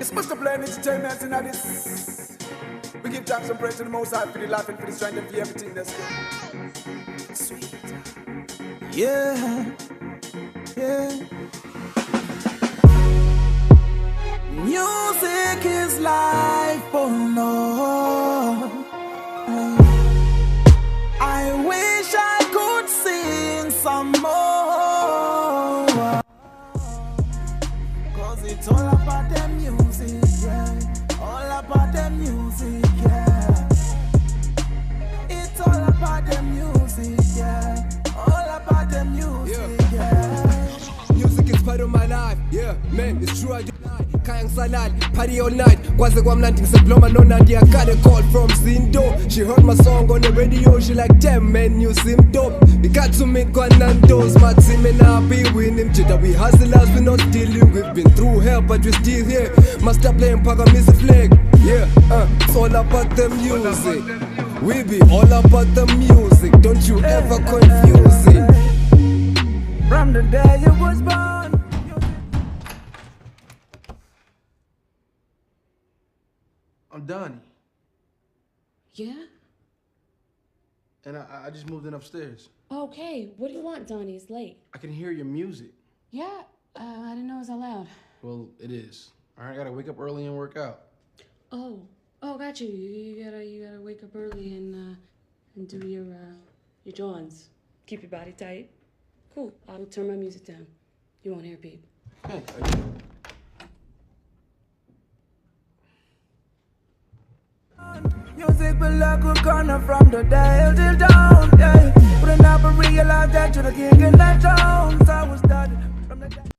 It's much to play entertainment in this. We give thanks and praise to the Most High for the laughing, for the strength, and for everything that's good. Sweet. Yeah. Yeah. Music is life, oh Lord. I wish I could sing some more. Cause it's all about the music, yeah. All about the music, yeah. It's all about the music, yeah. All about the music, yeah. Music is part of my life, yeah. Man, it's true I do lie. Kayang salad, party all night. Kwaze kwamnandi ngisebloma nonandi. I got a call from Zindo. She heard my song on the radio. She like, damn man, you seem dope. We got to make Nando's. My team and I be winning. Jada we hustlers, we not stealing. We've been through hell, but we still here. Master playing Paga music flag. Yeah, it's all about the music. We be all about the music. Don't you ever confuse it. From the day you was born. I'm Donnie. Yeah? And I just moved in upstairs. Okay, what do you want, Donnie? It's late. I can hear your music. Yeah, I didn't know it was that loud. Well, it is. All right, I gotta wake up early and work out. Oh, got you. You gotta wake up early and do your Johns. Keep your body tight. Cool. I'll turn my music down. You won't hear a peep. Hey, Music will like a corner from the day till dawn, yeah. But I never realized that you're the king in that town. So I was started from the day.